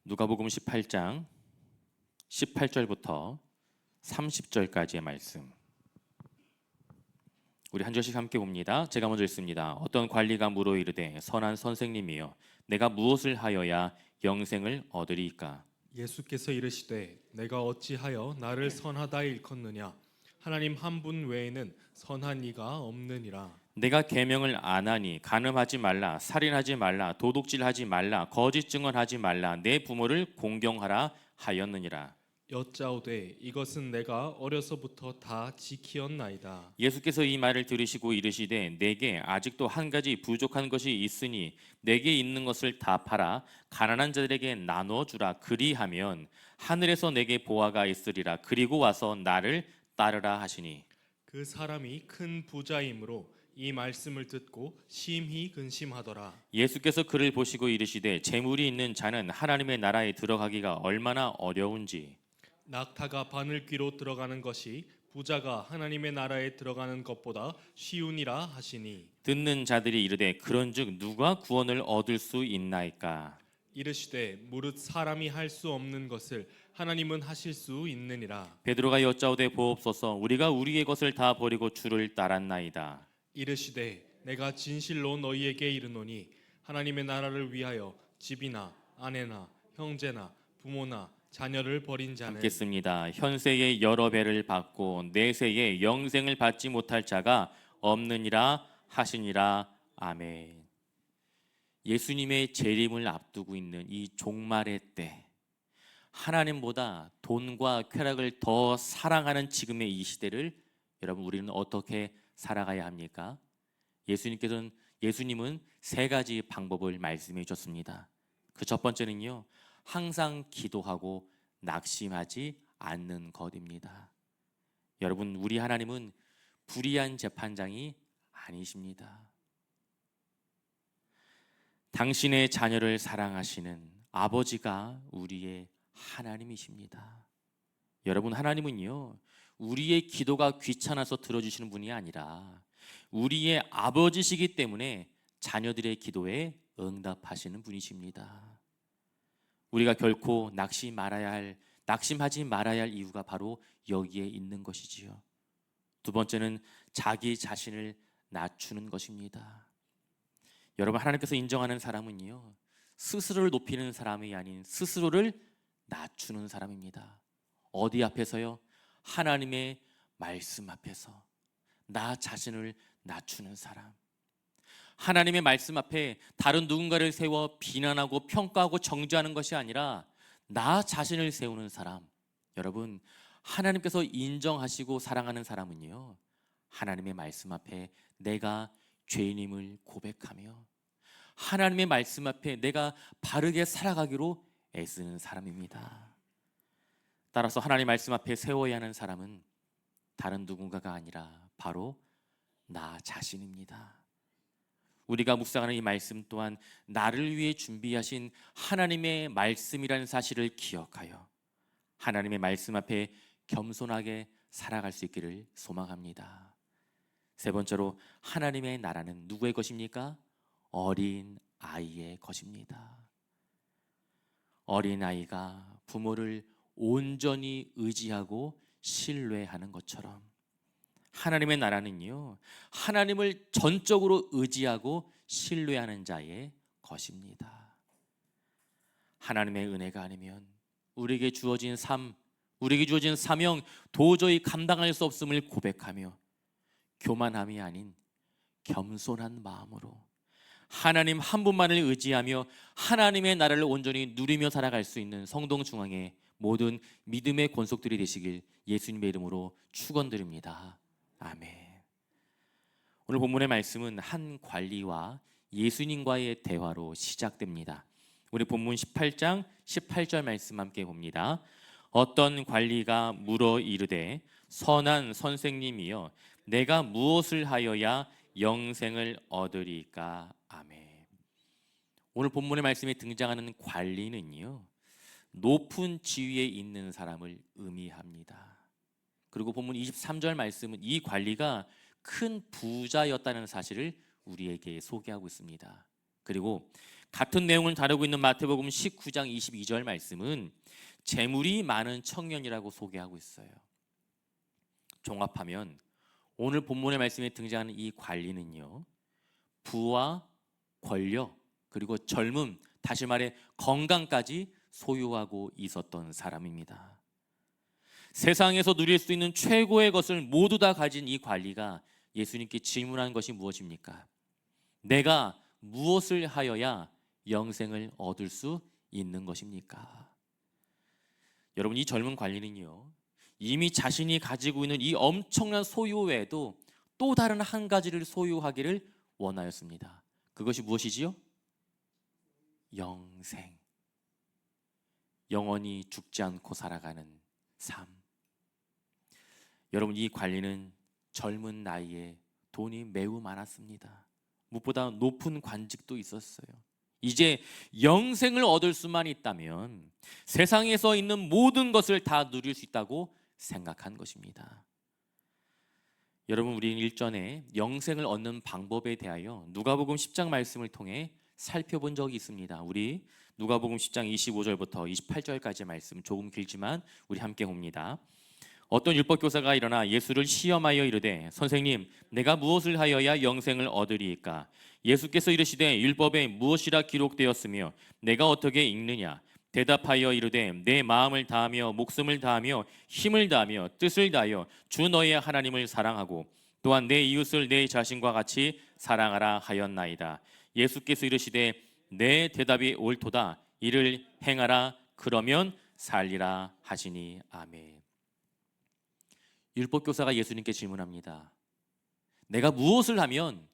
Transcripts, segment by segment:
누가복음 18장 18절부터 30절까지의 말씀. 우리 한 절씩 함께 봅니다. 제가 먼저 읽습니다. 어떤 관리가 물어 이르되 선한 선생님이여 내가 무엇을 하여야 영생을 얻으리이까? 예수께서 이르시되 내가 어찌하여 나를 선하다 일컫느냐 하나님 한 분 외에는 선한 이가 없느니라. 내가 계명을 안 하니 간음하지 말라, 살인하지 말라, 도둑질하지 말라, 거짓 증언하지 말라, 내 부모를 공경하라 하였느니라. 여짜오되 이것은 내가 어려서부터 다 지키었나이다. 예수께서 이 말을 들으시고 이르시되 내게 아직도 한 가지 부족한 것이 있으니 내게 있는 것을 다 팔아 가난한 자들에게 나누어 주라. 그리하면 하늘에서 내게 보화가 있으리라. 그리고 와서 나를 따르라 하시니. 그 사람이 큰 부자이므로 이 말씀을 듣고 심히 근심하더라. 예수께서 그를 보시고 이르시되 재물이 있는 자는 하나님의 나라에 들어가기가 얼마나 어려운지. 낙타가 바늘귀로 들어가는 것이 부자가 하나님의 나라에 들어가는 것보다 쉬우니라 하시니. 듣는 자들이 이르되 그런즉 누가 구원을 얻을 수 있나이까? 이르시되 무릇 사람이 할 수 없는 것을 하나님은 하실 수 있느니라. 베드로가 여짜오되 보옵소서 우리가 우리의 것을 다 버리고 주를 따랐나이다. 이르시되 내가 진실로 너희에게 이르노니 하나님의 나라를 위하여 집이나 아내나 형제나 부모나 자녀를 버린 자는 읽겠습니다. 현세의 여러 배를 받고 내세의 영생을 받지 못할 자가 없느니라 하시니라. 아멘. 예수님의 재림을 앞두고 있는 이 종말의 때, 하나님보다 돈과 쾌락을 더 사랑하는 지금의 이 시대를 여러분 우리는 어떻게 살아가야 합니까? 예수님은 세 가지 방법을 말씀해 주셨습니다. 그 첫 번째는요, 항상 기도하고 낙심하지 않는 것입니다. 여러분, 우리 하나님은 불의한 재판장이 아니십니다. 당신의 자녀를 사랑하시는 아버지가 우리의 하나님이십니다. 여러분, 하나님은요, 우리의 기도가 귀찮아서 들어주시는 분이 아니라 우리의 아버지시기 때문에 자녀들의 기도에 응답하시는 분이십니다. 우리가 결코 낙심하지 말아야 할 이유가 바로 여기에 있는 것이지요. 두 번째는 자기 자신을 낮추는 것입니다. 여러분, 하나님께서 인정하는 사람은요, 스스로를 높이는 사람이 아닌 스스로를 낮추는 사람입니다. 어디 앞에서요? 하나님의 말씀 앞에서 나 자신을 낮추는 사람. 하나님의 말씀 앞에 다른 누군가를 세워 비난하고 평가하고 정죄하는 것이 아니라 나 자신을 세우는 사람. 여러분, 하나님께서 인정하시고 사랑하는 사람은요, 하나님의 말씀 앞에 내가 죄인임을 고백하며 하나님의 말씀 앞에 내가 바르게 살아가기로 애쓰는 사람입니다. 따라서 하나님의 말씀 앞에 세워야 하는 사람은 다른 누군가가 아니라 바로 나 자신입니다. 우리가 묵상하는 이 말씀 또한 나를 위해 준비하신 하나님의 말씀이라는 사실을 기억하여 하나님의 말씀 앞에 겸손하게 살아갈 수 있기를 소망합니다. 세 번째로, 하나님의 나라는 누구의 것입니까? 어린 아이의 것입니다. 어린 아이가 부모를 온전히 의지하고 신뢰하는 것처럼 하나님의 나라는요, 하나님을 전적으로 의지하고 신뢰하는 자의 것입니다. 하나님의 은혜가 아니면 우리에게 주어진 삶, 우리에게 주어진 사명 도저히 감당할 수 없음을 고백하며 교만함이 아닌 겸손한 마음으로 하나님 한 분만을 의지하며 하나님의 나라를 온전히 누리며 살아갈 수 있는 성동중앙의 모든 믿음의 권속들이 되시길 예수님의 이름으로 축원드립니다. 아멘. 오늘 본문의 말씀은 한 관리와 예수님과의 대화로 시작됩니다. 우리 본문 18장 18절 말씀 함께 봅니다. 어떤 관리가 물어 이르되 선한 선생님이여 내가 무엇을 하여야 영생을 얻으리까? 아멘. 오늘 본문의 말씀에 등장하는 관리는요, 높은 지위에 있는 사람을 의미합니다. 그리고 본문 23절 말씀은 이 관리가 큰 부자였다는 사실을 우리에게 소개하고 있습니다. 그리고 같은 내용을 다루고 있는 마태복음 19장 22절 말씀은 재물이 많은 청년이라고 소개하고 있어요. 종합하면 오늘 본문의 말씀에 등장하는 이 관리는요, 부와 권력 그리고 젊음, 다시 말해 건강까지 소유하고 있었던 사람입니다. 세상에서 누릴 수 있는 최고의 것을 모두 다 가진 이 관리가 예수님께 질문한 것이 무엇입니까? 내가 무엇을 하여야 영생을 얻을 수 있는 것입니까? 여러분, 이 젊은 관리는요, 이미 자신이 가지고 있는 이 엄청난 소유 외에도 또 다른 한 가지를 소유하기를 원하였습니다. 그것이 무엇이지요? 영생. 영원히 죽지 않고 살아가는 삶. 여러분, 이 관리는 젊은 나이에 돈이 매우 많았습니다. 무엇보다 높은 관직도 있었어요. 이제 영생을 얻을 수만 있다면 세상에서 있는 모든 것을 다 누릴 수 있다고 생각한 것입니다. 여러분, 우리는 일전에 영생을 얻는 방법에 대하여 누가복음 10장 말씀을 통해 살펴본 적이 있습니다. 우리 누가복음 10장 25절부터 28절까지의 말씀, 조금 길지만 우리 함께 봅니다. 어떤 율법교사가 일어나 예수를 시험하여 이르되, 선생님, 내가 무엇을 하여야 영생을 얻으리이까? 예수께서 이르시되, 율법에 무엇이라 기록되었으며 내가 어떻게 읽느냐? 대답하여 이르되, 내 마음을 다하며 목숨을 다하며 힘을 다하며 뜻을 다하여 주 너의 하나님을 사랑하고 또한 내 이웃을 내 자신과 같이 사랑하라 하였나이다. 예수께서 이르시되, 내 대답이 옳도다. 이를 행하라. 그러면 살리라 하시니. 아멘. 율법교사가 예수님께 질문합니다. 내가 무엇을 하면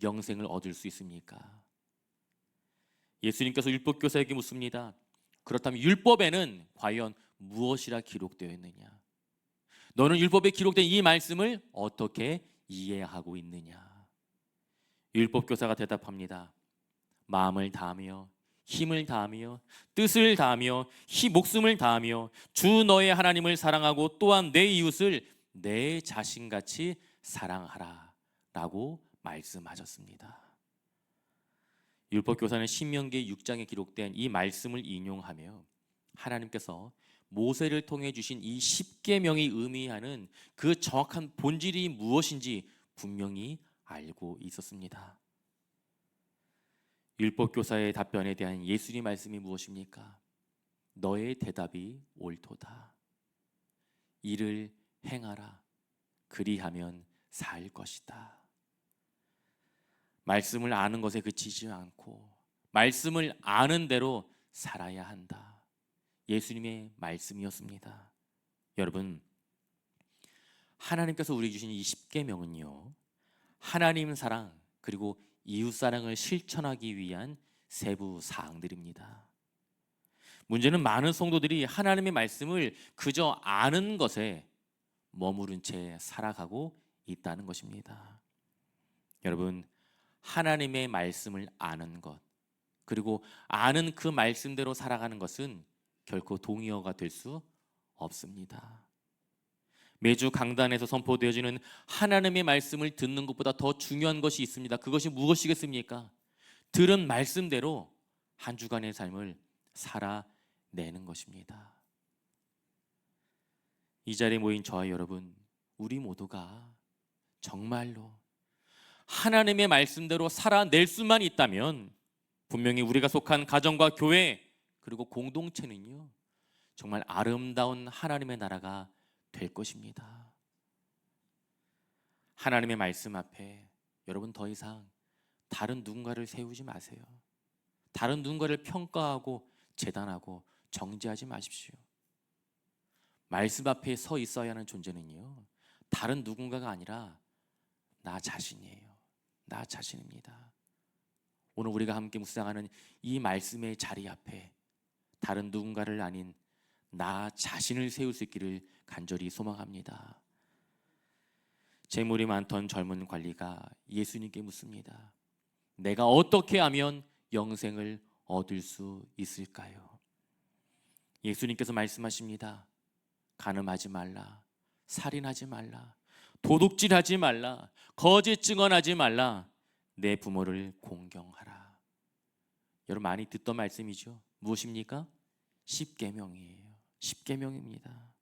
영생을 얻을 수 있습니까? 예수님께서 율법교사에게 묻습니다. 그렇다면 율법에는 과연 무엇이라 기록되어 있느냐? 너는 율법에 기록된 이 말씀을 어떻게 이해하고 있느냐? 율법교사가 대답합니다. 마음을 다하며 힘을 다하며 뜻을 다하며 목숨을 다하며 주 너의 하나님을 사랑하고 또한 내 이웃을 내 자신같이 사랑하라 라고 말씀하셨습니다. 율법교사는 신명기 6장에 기록된 이 말씀을 인용하며 하나님께서 모세를 통해 주신 이 10계명이 의미하는 그 정확한 본질이 무엇인지 분명히 알고 있었습니다. 율법교사의 답변에 대한 예수님 말씀이 무엇입니까? 너의 대답이 옳도다. 이를 행하라. 그리하면 살 것이다. 말씀을 아는 것에 그치지 않고 말씀을 아는 대로 살아야 한다. 예수님의 말씀이었습니다. 여러분, 하나님께서 우리에게 주신 이 10계명은요, 하나님 사랑 그리고 이웃 사랑을 실천하기 위한 세부 사항들입니다. 문제는 많은 성도들이 하나님의 말씀을 그저 아는 것에 머무른 채 살아가고 있다는 것입니다. 여러분, 하나님의 말씀을 아는 것 그리고 아는 그 말씀대로 살아가는 것은 결코 동의어가 될 수 없습니다. 매주 강단에서 선포되어지는 하나님의 말씀을 듣는 것보다 더 중요한 것이 있습니다. 그것이 무엇이겠습니까? 들은 말씀대로 한 주간의 삶을 살아내는 것입니다. 이 자리에 모인 저와 여러분, 우리 모두가 정말로 하나님의 말씀대로 살아낼 수만 있다면 분명히 우리가 속한 가정과 교회 그리고 공동체는요, 정말 아름다운 하나님의 나라가 될 것입니다. 하나님의 말씀 앞에 여러분 더 이상 다른 누군가를 세우지 마세요. 다른 누군가를 평가하고 재단하고 정죄하지 마십시오. 말씀 앞에 서 있어야 하는 존재는요, 다른 누군가가 아니라 나 자신이에요. 나 자신입니다. 오늘 우리가 함께 묵상하는 이 말씀의 자리 앞에 다른 누군가를 아닌 나 자신을 세울 수 있기를 간절히 소망합니다. 재물이 많던 젊은 관리가 예수님께 묻습니다. 내가 어떻게 하면 영생을 얻을 수 있을까요? 예수님께서 말씀하십니다. 간음하지 말라, 살인하지 말라, 도둑질하지 말라, 거짓 증언하지 말라, 내 부모를 공경하라. 여러분 많이 듣던 말씀이죠. 무엇입니까? 십계명이에요. 십계명입니다.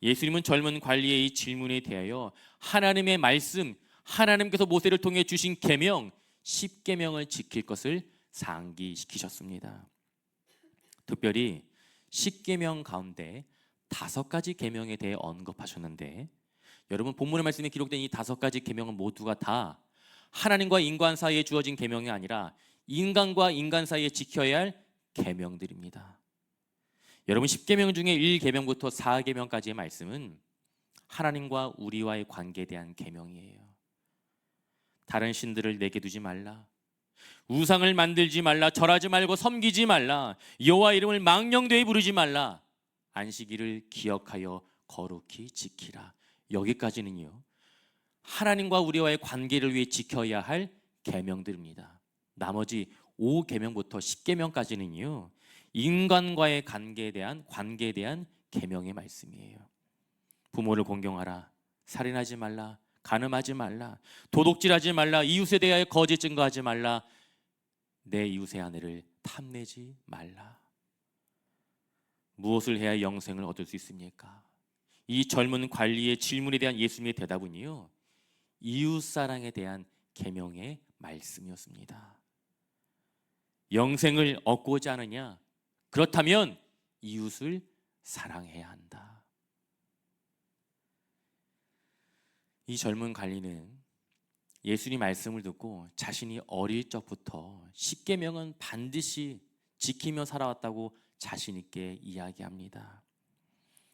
예수님은 젊은 관리의 이 질문에 대하여 하나님의 말씀, 하나님께서 모세를 통해 주신 계명, 십계명을 지킬 것을 상기시키셨습니다. 특별히 십계명 가운데 5가지 계명에 대해 언급하셨는데, 여러분 본문의 말씀에 기록된 이 5가지 계명은 모두가 다 하나님과 인간 사이에 주어진 계명이 아니라 인간과 인간 사이에 지켜야 할 계명들입니다. 여러분 10계명 중에 1계명부터 4계명까지의 말씀은 하나님과 우리와의 관계에 대한 계명이에요. 다른 신들을 내게 두지 말라, 우상을 만들지 말라, 절하지 말고 섬기지 말라, 여호와 이름을 망령되이 부르지 말라, 안식일을 기억하여 거룩히 지키라. 여기까지는요, 하나님과 우리와의 관계를 위해 지켜야 할 계명들입니다. 나머지 5계명부터 10계명까지는요, 인간과의 관계에 대한 계명의 말씀이에요. 부모를 공경하라, 살인하지 말라, 간음하지 말라, 도둑질하지 말라, 이웃에 대하여 거짓 증거하지 말라, 내 이웃의 아내를 탐내지 말라. 무엇을 해야 영생을 얻을 수 있습니까? 이 젊은 관리의 질문에 대한 예수님의 대답은요, 이웃사랑에 대한 계명의 말씀이었습니다. 영생을 얻고자 하느냐? 그렇다면 이웃을 사랑해야 한다. 이 젊은 관리는 예수님 말씀을 듣고 자신이 어릴 적부터 십계명은 반드시 지키며 살아왔다고 자신 있게 이야기합니다.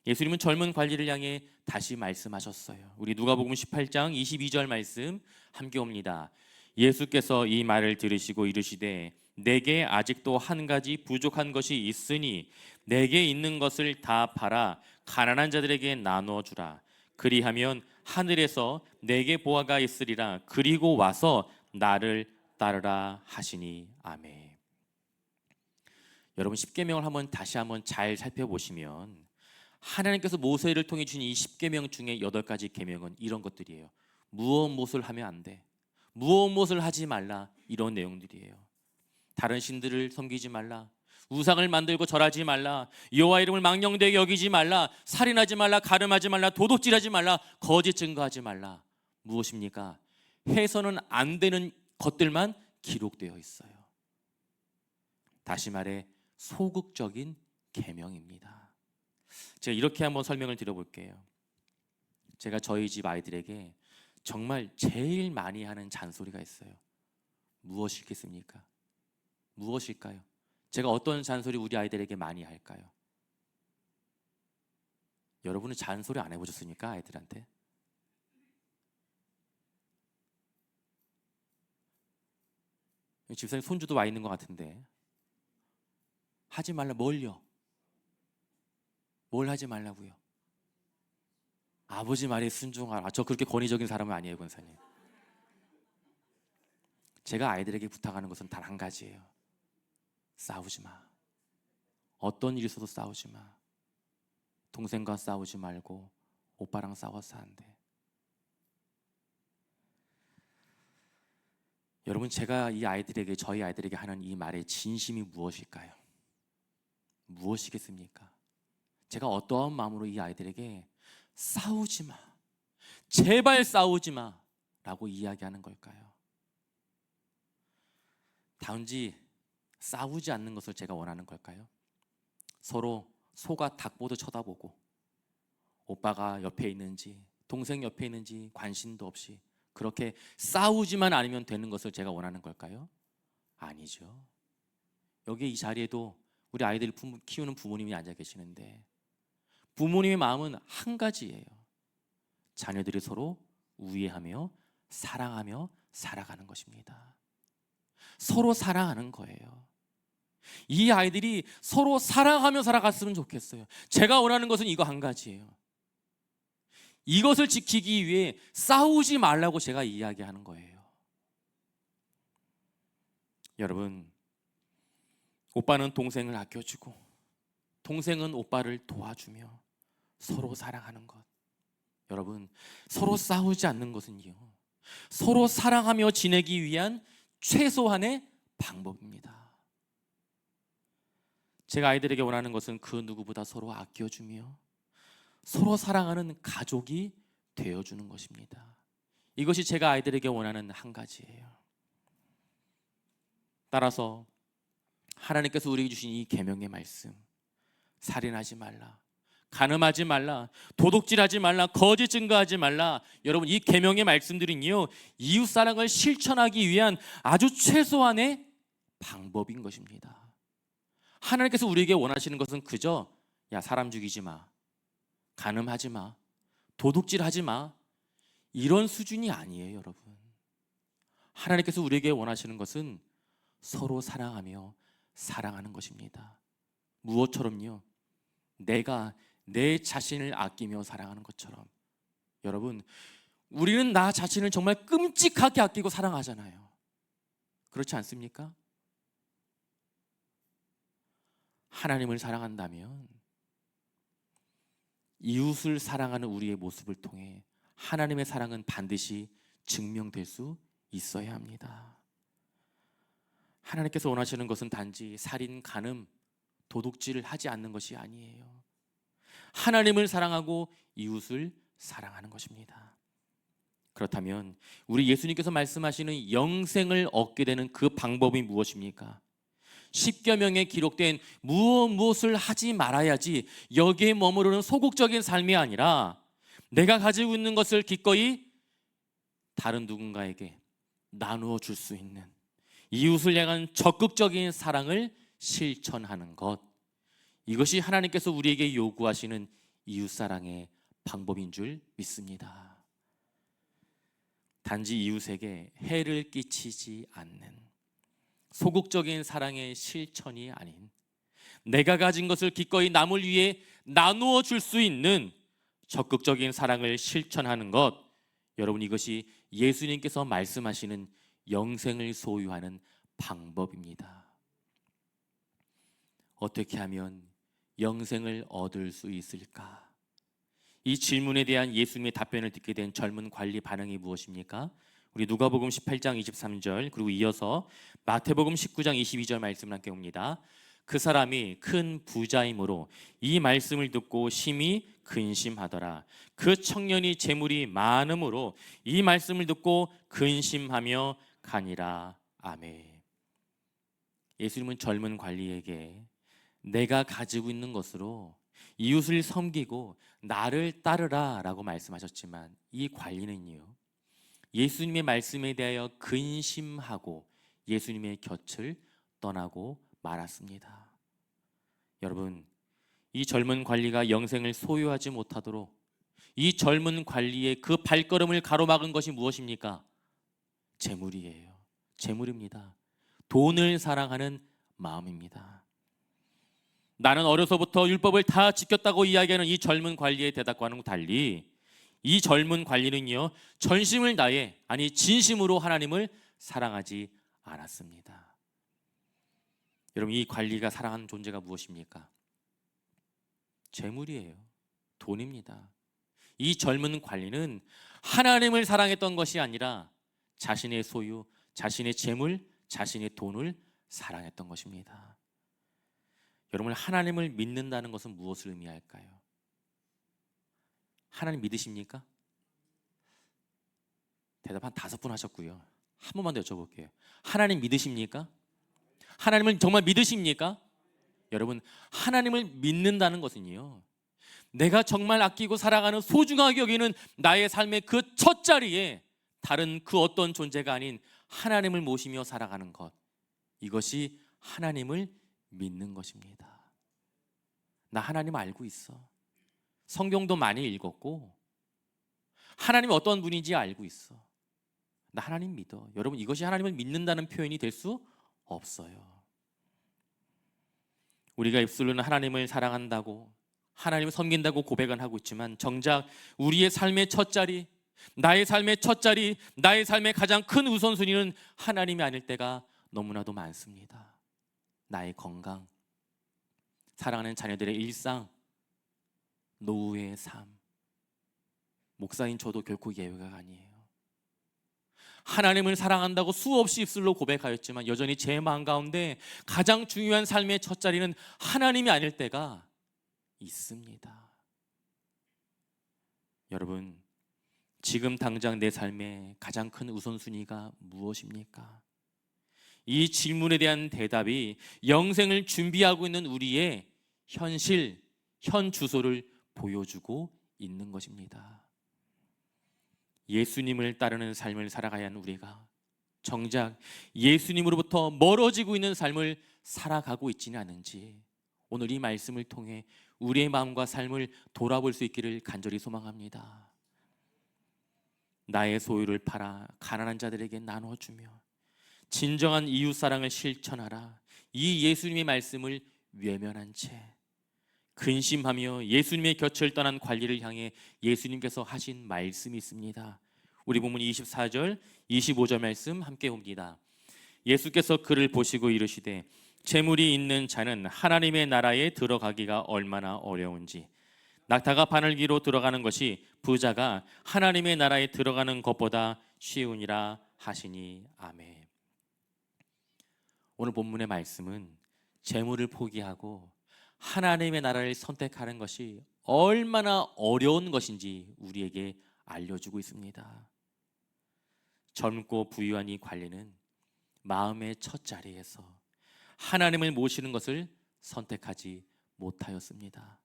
예수님은 젊은 관리를 향해 다시 말씀하셨어요. 우리 누가복음 18장 22절 말씀 함께 옵니다. 예수께서 이 말을 들으시고 이르시되 내게 아직도 한 가지 부족한 것이 있으니 내게 있는 것을 다 팔아 가난한 자들에게 나누어 주라. 그리하면 하늘에서 내게 보화가 있으리라. 그리고 와서 나를 따르라 하시니. 아멘. 여러분 십계명을 다시 한번 잘 살펴보시면 하나님께서 모세를 통해 주신 이 십계명 중에 8가지 계명은 이런 것들이에요. 무엇을 하면 안 돼, 무엇을 하지 말라, 이런 내용들이에요. 다른 신들을 섬기지 말라, 우상을 만들고 절하지 말라, 여호와 이름을 망령되게 여기지 말라, 살인하지 말라, 간음하지 말라, 도둑질하지 말라, 거짓 증거하지 말라. 무엇입니까? 해서는 안 되는 것들만 기록되어 있어요. 다시 말해 소극적인 계명입니다. 제가 이렇게 한번 설명을 드려볼게요. 제가 저희 집 아이들에게 정말 제일 많이 하는 잔소리가 있어요. 무엇이겠습니까? 무엇일까요? 제가 어떤 잔소리 우리 아이들에게 많이 할까요? 여러분은 잔소리 안 해보셨습니까? 아이들한테? 집사님 손주도 와 있는 것 같은데, 하지 말라. 뭘요? 뭘 하지 말라고요? 아버지 말에 순종하라. 저 그렇게 권위적인 사람은 아니에요, 권사님. 제가 아이들에게 부탁하는 것은 단 한 가지예요. 싸우지 마. 어떤 일이 있어도 싸우지 마. 동생과 싸우지 말고 오빠랑 싸워서 안 돼. 여러분, 제가 저희 아이들에게 하는 이 말의 진심이 무엇일까요? 무엇이겠습니까? 제가 어떠한 마음으로 이 아이들에게 싸우지 마, 제발 싸우지 마 라고 이야기하는 걸까요? 단지 싸우지 않는 것을 제가 원하는 걸까요? 서로 소가 닭 보듯 쳐다보고 오빠가 옆에 있는지 동생 옆에 있는지 관심도 없이 그렇게 싸우지만 않으면 되는 것을 제가 원하는 걸까요? 아니죠. 여기 이 자리에도 우리 아이들 키우는 부모님이 앉아 계시는데 부모님의 마음은 한 가지예요. 자녀들이 서로 우애하며 사랑하며 살아가는 것입니다. 서로 사랑하는 거예요. 이 아이들이 서로 사랑하며 살아갔으면 좋겠어요. 제가 원하는 것은 이거 한 가지예요. 이것을 지키기 위해 싸우지 말라고 제가 이야기하는 거예요. 여러분, 오빠는 동생을 아껴주고 동생은 오빠를 도와주며 서로 사랑하는 것. 여러분, 서로 싸우지 않는 것은요, 서로 사랑하며 지내기 위한 최소한의 방법입니다. 제가 아이들에게 원하는 것은 그 누구보다 서로 아껴주며 서로 사랑하는 가족이 되어주는 것입니다. 이것이 제가 아이들에게 원하는 한 가지예요. 따라서 하나님께서 우리에게 주신 이 계명의 말씀, 살인하지 말라, 간음하지 말라, 도둑질하지 말라, 거짓 증거하지 말라, 여러분 이 계명의 말씀들은요, 이웃사랑을 실천하기 위한 아주 최소한의 방법인 것입니다. 하나님께서 우리에게 원하시는 것은 그저 야, 사람 죽이지 마, 간음하지 마, 도둑질하지 마, 이런 수준이 아니에요. 여러분, 하나님께서 우리에게 원하시는 것은 서로 사랑하며 사랑하는 것입니다. 무엇처럼요? 내가 내 자신을 아끼며 사랑하는 것처럼. 여러분, 우리는 나 자신을 정말 끔찍하게 아끼고 사랑하잖아요. 그렇지 않습니까? 하나님을 사랑한다면 이웃을 사랑하는 우리의 모습을 통해 하나님의 사랑은 반드시 증명될 수 있어야 합니다. 하나님께서 원하시는 것은 단지 살인, 간음, 도둑질을 하지 않는 것이 아니에요. 하나님을 사랑하고 이웃을 사랑하는 것입니다. 그렇다면 우리 예수님께서 말씀하시는 영생을 얻게 되는 그 방법이 무엇입니까? 십계명에 기록된 무엇을 하지 말아야지 여기에 머무르는 소극적인 삶이 아니라 내가 가지고 있는 것을 기꺼이 다른 누군가에게 나누어 줄 수 있는 이웃을 향한 적극적인 사랑을 실천하는 것, 이것이 하나님께서 우리에게 요구하시는 이웃사랑의 방법인 줄 믿습니다. 단지 이웃에게 해를 끼치지 않는 소극적인 사랑의 실천이 아닌 내가 가진 것을 기꺼이 남을 위해 나누어 줄 수 있는 적극적인 사랑을 실천하는 것, 여러분 이것이 예수님께서 말씀하시는 영생을 소유하는 방법입니다. 어떻게 하면 영생을 얻을 수 있을까? 이 질문에 대한 예수님의 답변을 듣게 된 젊은 관리 반응이 무엇입니까? 우리 누가복음 18장 23절 그리고 이어서 마태복음 19장 22절 말씀을 함께 봅니다. 그 사람이 큰 부자이므로 이 말씀을 듣고 심히 근심하더라. 그 청년이 재물이 많음으로 이 말씀을 듣고 근심하며 가니라. 아멘. 예수님은 젊은 관리에게 내가 가지고 있는 것으로 이웃을 섬기고 나를 따르라 라고 말씀하셨지만 이 관리는요, 예수님의 말씀에 대하여 근심하고 예수님의 곁을 떠나고 말았습니다. 여러분, 이 젊은 관리가 영생을 소유하지 못하도록 이 젊은 관리의 그 발걸음을 가로막은 것이 무엇입니까? 재물이에요. 재물입니다. 돈을 사랑하는 마음입니다. 나는 어려서부터 율법을 다 지켰다고 이야기하는 이 젊은 관리의 대답과는 달리 이 젊은 관리는요, 전심을 다해, 아니 진심으로 하나님을 사랑하지 않았습니다. 여러분, 이 관리가 사랑하는 존재가 무엇입니까? 재물이에요. 돈입니다. 이 젊은 관리는 하나님을 사랑했던 것이 아니라 자신의 소유, 자신의 재물, 자신의 돈을 사랑했던 것입니다. 여러분, 하나님을 믿는다는 것은 무엇을 의미할까요? 하나님 믿으십니까? 대답 한 5분 하셨고요. 한 번만 더 여쭤볼게요. 하나님 믿으십니까? 하나님을 정말 믿으십니까? 여러분, 하나님을 믿는다는 것은요, 내가 정말 아끼고 사랑하는 소중하게 여기는 나의 삶의 그 첫 자리에 다른 그 어떤 존재가 아닌 하나님을 모시며 살아가는 것, 이것이 하나님을 믿는 것입니다. 나 하나님 알고 있어. 성경도 많이 읽었고 하나님이 어떤 분인지 알고 있어. 나 하나님 믿어. 여러분, 이것이 하나님을 믿는다는 표현이 될 수 없어요. 우리가 입술로는 하나님을 사랑한다고, 하나님을 섬긴다고 고백은 하고 있지만 정작 우리의 삶의 첫 자리, 나의 삶의 첫 자리, 나의 삶의 가장 큰 우선순위는 하나님이 아닐 때가 너무나도 많습니다. 나의 건강, 사랑하는 자녀들의 일상, 노후의 삶, 목사인 저도 결코 예외가 아니에요. 하나님을 사랑한다고 수없이 입술로 고백하였지만 여전히 제 마음 가운데 가장 중요한 삶의 첫 자리는 하나님이 아닐 때가 있습니다. 여러분, 지금 당장 내 삶의 가장 큰 우선순위가 무엇입니까? 이 질문에 대한 대답이 영생을 준비하고 있는 우리의 현실, 현 주소를 보여주고 있는 것입니다. 예수님을 따르는 삶을 살아가야 하는 우리가 정작 예수님으로부터 멀어지고 있는 삶을 살아가고 있지는 않은지 오늘 이 말씀을 통해 우리의 마음과 삶을 돌아볼 수 있기를 간절히 소망합니다. 나의 소유를 팔아 가난한 자들에게 나눠주며 진정한 이웃사랑을 실천하라. 이 예수님의 말씀을 외면한 채 근심하며 예수님의 곁을 떠난 관리를 향해 예수님께서 하신 말씀이 있습니다. 우리 본문 24절, 25절 말씀 함께 봅니다. 예수께서 그를 보시고 이르시되 재물이 있는 자는 하나님의 나라에 들어가기가 얼마나 어려운지 낙타가 바늘기로 들어가는 것이 부자가 하나님의 나라에 들어가는 것보다 쉬우니라 하시니 아멘. 오늘 본문의 말씀은 재물을 포기하고 하나님의 나라를 선택하는 것이 얼마나 어려운 것인지 우리에게 알려주고 있습니다. 젊고 부유한 이 관리는 마음의 첫 자리에서 하나님을 모시는 것을 선택하지 못하였습니다.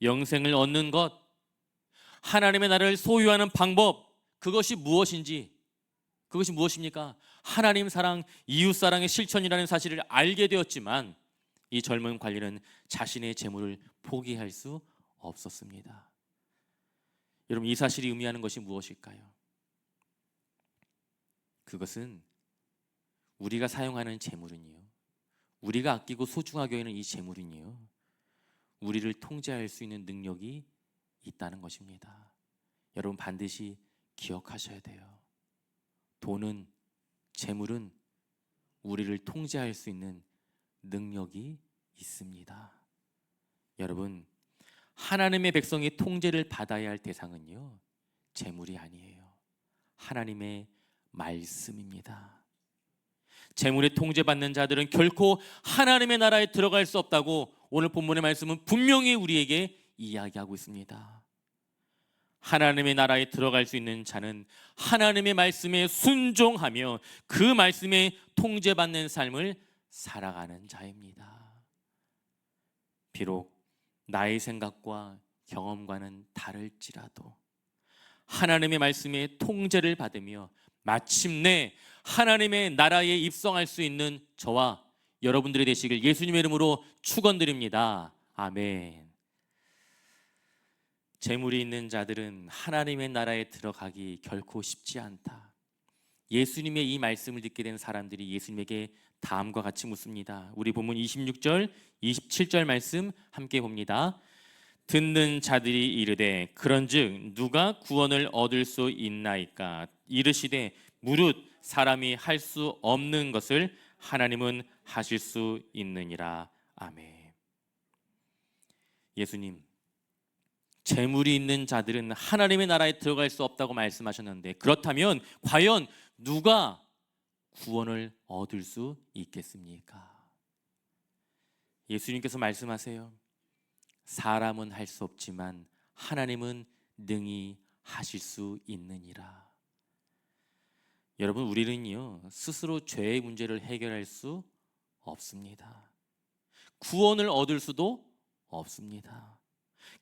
영생을 얻는 것, 하나님의 나라를 소유하는 방법, 그것이 무엇입니까? 하나님 사랑, 이웃 사랑의 실천이라는 사실을 알게 되었지만 이 젊은 관리는 자신의 재물을 포기할 수 없었습니다. 여러분, 이 사실이 의미하는 것이 무엇일까요? 그것은 우리가 사용하는 재물은요, 우리가 아끼고 소중하게 여기는 이 재물은요, 우리를 통제할 수 있는 능력이 있다는 것입니다. 여러분 반드시 기억하셔야 돼요. 돈은, 재물은 우리를 통제할 수 있는 능력이 있습니다. 여러분, 하나님의 백성이 통제를 받아야 할 대상은요, 재물이 아니에요. 하나님의 말씀입니다. 재물에 통제받는 자들은 결코 하나님의 나라에 들어갈 수 없다고 오늘 본문의 말씀은 분명히 우리에게 이야기하고 있습니다. 하나님의 나라에 들어갈 수 있는 자는 하나님의 말씀에 순종하며 그 말씀에 통제받는 삶을 살아가는 자입니다. 비록 나의 생각과 경험과는 다를지라도 하나님의 말씀에 통제를 받으며 마침내 하나님의 나라에 입성할 수 있는 저와 여러분들이 되시길 예수님의 이름으로 축원드립니다. 아멘. 재물이 있는 자들은 하나님의 나라에 들어가기 결코 쉽지 않다. 예수님의 이 말씀을 듣게 된 사람들이 예수님에게 다음과 같이 묻습니다. 우리 본문 26절, 27절 말씀 함께 봅니다. 듣는 자들이 이르되 그런즉 누가 구원을 얻을 수 있나이까? 이르시되 무릇 사람이 할 수 없는 것을 하나님은 하실 수 있느니라. 아멘. 예수님, 재물이 있는 자들은 하나님의 나라에 들어갈 수 없다고 말씀하셨는데 그렇다면 과연 누가 구원을 얻을 수 있겠습니까? 예수님께서 말씀하세요. 사람은 할 수 없지만 하나님은 능히 하실 수 있느니라. 여러분, 우리는요 스스로 죄의 문제를 해결할 수 없습니다. 구원을 얻을 수도 없습니다.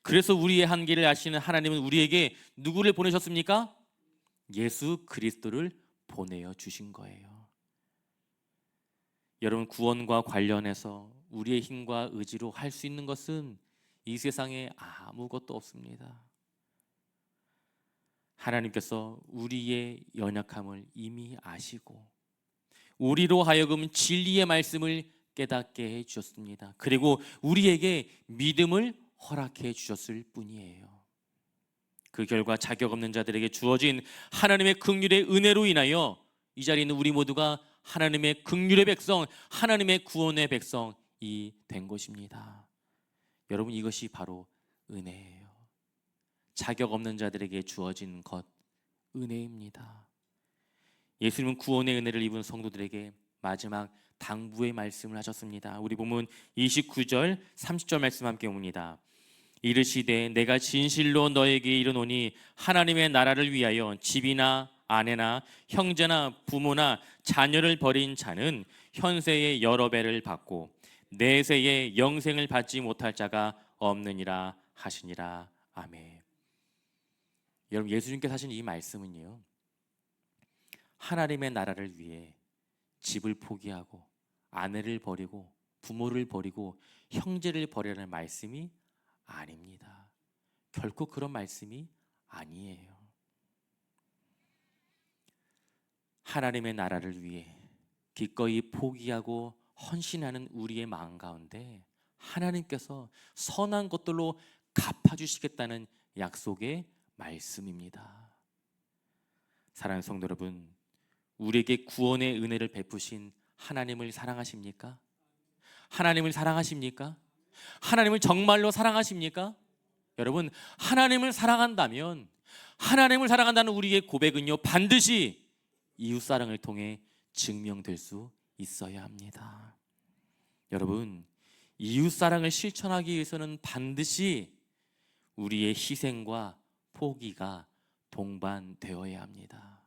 그래서 우리의 한계를 아시는 하나님은 우리에게 누구를 보내셨습니까? 예수 그리스도를 보내어 주신 거예요. 여러분, 구원과 관련해서 우리의 힘과 의지로 할 수 있는 것은 이 세상에 아무것도 없습니다. 하나님께서 우리의 연약함을 이미 아시고 우리로 하여금 진리의 말씀을 깨닫게 해주셨습니다. 그리고 우리에게 믿음을 허락해 주셨을 뿐이에요. 그 결과 자격 없는 자들에게 주어진 하나님의 긍휼의 은혜로 인하여 이 자리에 있는 우리 모두가 하나님의 긍휼의 백성, 하나님의 구원의 백성이 된 것입니다. 여러분, 이것이 바로 은혜예요. 자격 없는 자들에게 주어진 것, 은혜입니다. 예수님은 구원의 은혜를 입은 성도들에게 마지막 당부의 말씀을 하셨습니다. 우리 본문 29절 30절 말씀 함께 봅니다. 이르시되 내가 진실로 너에게 이르노니 하나님의 나라를 위하여 집이나 아내나 형제나 부모나 자녀를 버린 자는 현세의 여러 배를 받고 내세의 영생을 받지 못할 자가 없느니라 하시니라. 아멘. 여러분, 예수님께서 하신 이 말씀은요, 하나님의 나라를 위해 집을 포기하고 아내를 버리고 부모를 버리고 형제를 버리라는 말씀이 아닙니다. 결코 그런 말씀이 아니에요. 하나님의 나라를 위해 기꺼이 포기하고 헌신하는 우리의 마음 가운데 하나님께서 선한 것들로 갚아주시겠다는 약속의 말씀입니다. 사랑하는 성도 여러분, 우리에게 구원의 은혜를 베푸신 하나님을 사랑하십니까? 하나님을 사랑하십니까? 하나님을 정말로 사랑하십니까? 여러분, 하나님을 사랑한다면, 하나님을 사랑한다는 우리의 고백은요, 반드시 이웃사랑을 통해 증명될 수 있어야 합니다. 여러분, 이웃사랑을 실천하기 위해서는 반드시 우리의 희생과 포기가 동반되어야 합니다.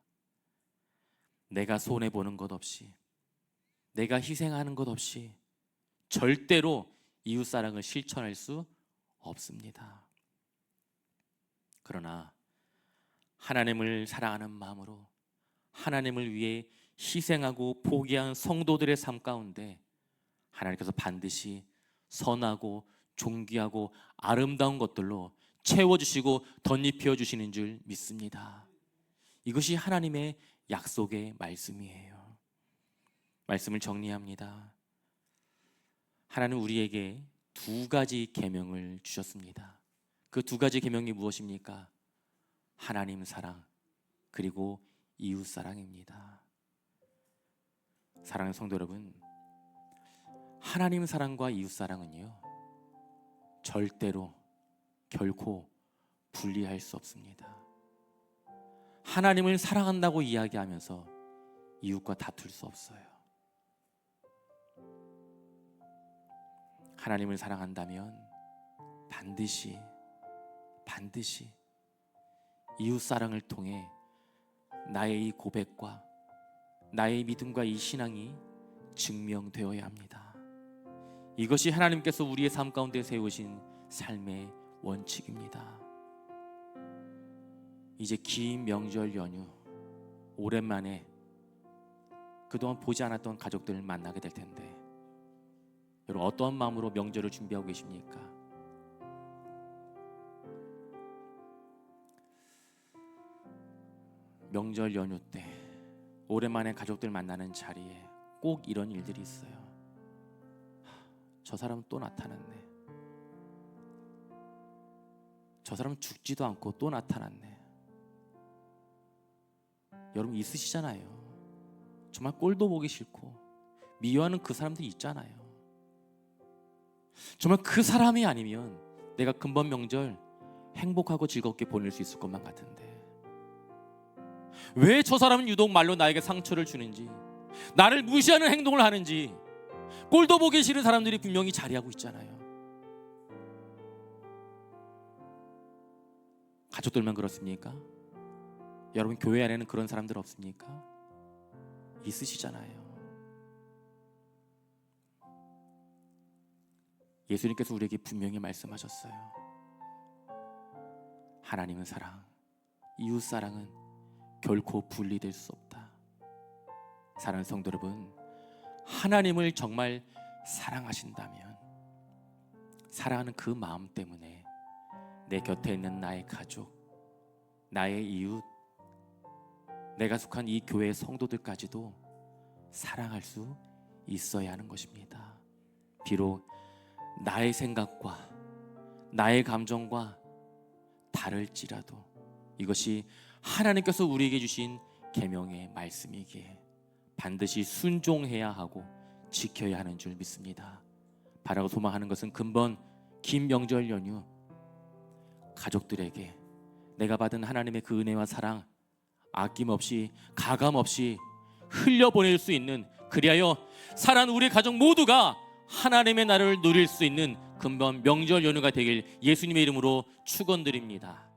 내가 손해보는 것 없이, 내가 희생하는 것 없이 절대로 이웃사랑을 실천할 수 없습니다. 그러나 하나님을 사랑하는 마음으로 하나님을 위해 희생하고 포기한 성도들의 삶 가운데 하나님께서 반드시 선하고 존귀하고 아름다운 것들로 채워주시고 덧입혀 주시는 줄 믿습니다. 이것이 하나님의 약속의 말씀이에요. 말씀을 정리합니다. 하나님은 우리에게 두 가지 계명을 주셨습니다. 그 두 가지 계명이 무엇입니까? 하나님 사랑 그리고 이웃 사랑입니다. 사랑하는 성도 여러분, 하나님 사랑과 이웃 사랑은요, 절대로 결코 분리할 수 없습니다. 하나님을 사랑한다고 이야기하면서 이웃과 다툴 수 없어요. 하나님을 사랑한다면 반드시 이웃 사랑을 통해 나의 이 고백과 나의 믿음과 이 신앙이 증명되어야 합니다. 이것이 하나님께서 우리의 삶 가운데 세우신 삶의 원칙입니다. 이제 긴 명절 연휴, 오랜만에 그동안 보지 않았던 가족들을 만나게 될 텐데, 여러분 어떠한 마음으로 명절을 준비하고 계십니까? 명절 연휴 때 오랜만에 가족들 만나는 자리에 꼭 이런 일들이 있어요. 저 사람은 또 나타났네. 저 사람은 죽지도 않고 또 나타났네. 여러분 있으시잖아요. 정말 꼴도 보기 싫고 미워하는 그 사람들이 있잖아요. 정말 그 사람이 아니면 내가 금번 명절 행복하고 즐겁게 보낼 수 있을 것만 같은데, 왜 저 사람은 유독 말로 나에게 상처를 주는지, 나를 무시하는 행동을 하는지, 꼴도 보기 싫은 사람들이 분명히 자리하고 있잖아요. 가족들만 그렇습니까? 여러분 교회 안에는 그런 사람들 없습니까? 있으시잖아요. 예수님께서 우리에게 분명히 말씀하셨어요. 하나님은 사랑, 이웃 사랑은 결코 분리될 수 없다. 사랑하는 성도 여러분, 하나님을 정말 사랑하신다면 사랑하는 그 마음 때문에 내 곁에 있는 나의 가족, 나의 이웃, 내가 속한 이 교회의 성도들까지도 사랑할 수 있어야 하는 것입니다. 비록 나의 생각과 나의 감정과 다를지라도 이것이 하나님께서 우리에게 주신 계명의 말씀이기에 반드시 순종해야 하고 지켜야 하는 줄 믿습니다. 바라고 소망하는 것은 금번 긴 명절 연휴 가족들에게 내가 받은 하나님의 그 은혜와 사랑 아낌없이 가감 없이 흘려보낼 수 있는, 그리하여 사랑하는 우리 가족 모두가 하나님의 나라를 누릴 수 있는 금번 명절 연휴가 되길 예수님의 이름으로 축원드립니다.